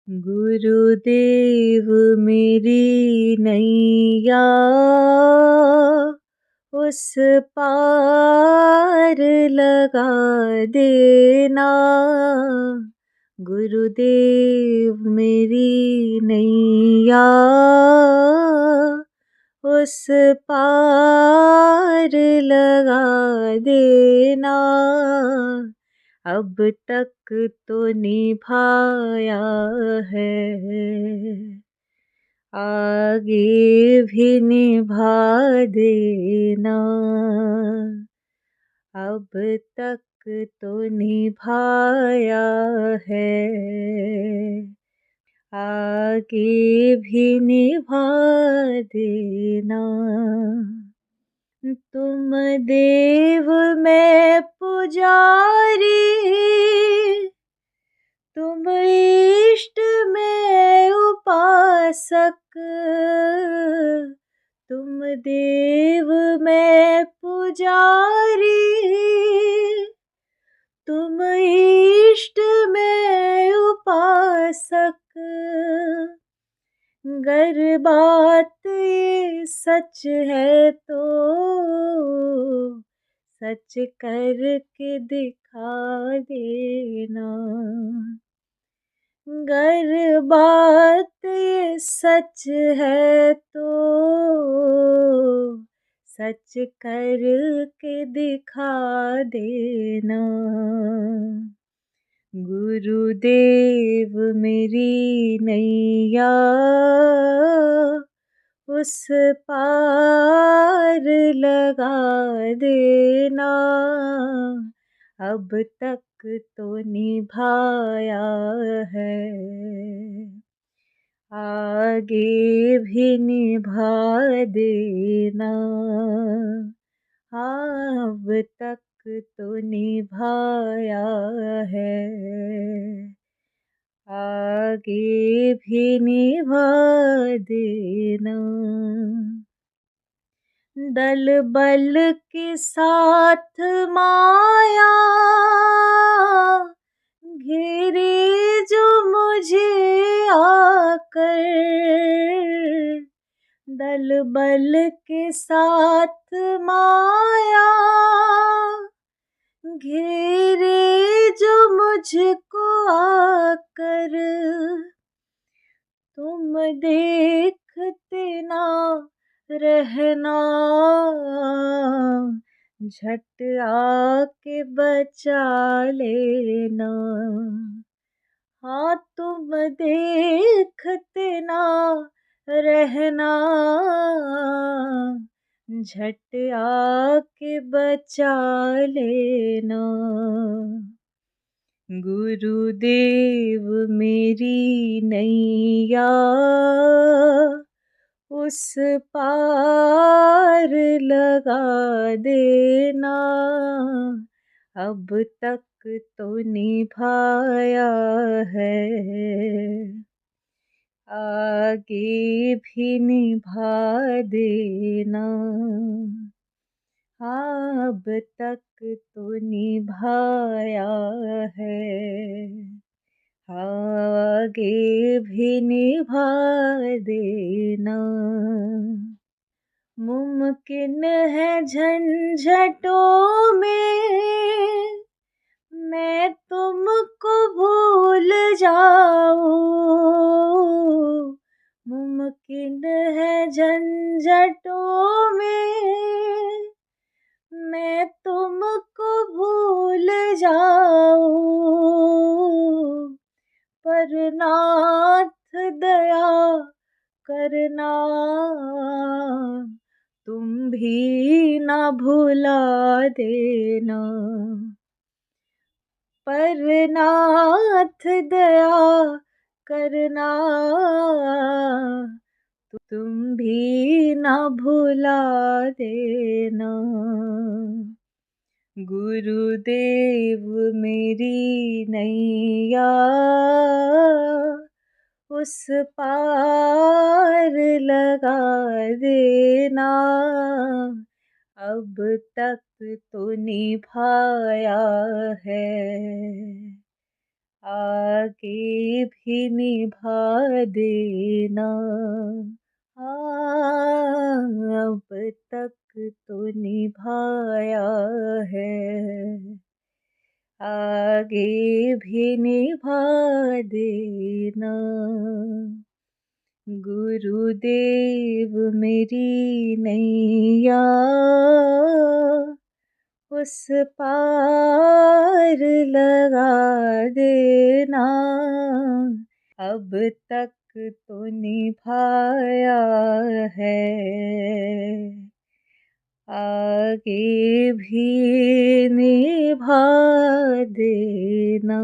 गुरुदेव मेरी नैया उस पार लगा देना। गुरुदेव मेरी नैया उस पार लगा देना। अब तक तो निभाया है, आगे भी निभा देना। अब तक तो निभाया है, आगे भी निभा देना। तुम देव मैं पुजारी, तुम इष्ट में उपासक। तुम देव मैं पुजारी, तुम इष्ट में उपासक। गर बात ये सच है तो सच करके दिखा देना। गर बात ये सच है तो सच करके दिखा देना। गुरुदेव मेरी नैया उस पार लगा देना। अब तक तो निभाया है, आगे भी निभा देना। अब तक तो निभाया है, आगे भी निभा देना। दल बल के साथ माया घेरे जो मुझे आकर। दल बल के साथ माया घेरे जो मुझको आकर। तुम देखते ना रहना, झट आके बचा लेना। हाँ तुम देखते ना रहना, झट आके बचा लेना। गुरुदेव मेरी नैया उस पार लगा देना। अब तक तो निभाया है, आगे भी निभा देना। अब तक तो निभाया है, आगे भी निभा देना। मुमकिन है झंझटों में मैं तुमको भूल जाऊं। मुमकिन है झंझटों में मैं तुमको भूल जाऊं। पर नाथ दया करना, तुम भी ना भुला देना। पर नाथ दया करना, तुम भी ना भुला देना। गुरुदेव मेरी नैया उस पार लगा देना। अब तक तो निभाया है, आगे भी निभा देना। अब तक तो निभाया है, आगे भी निभा देना। गुरुदेव मेरी नैया उस पार लगा देना। अब तक तो निभाया है, आगे भी निभा देना।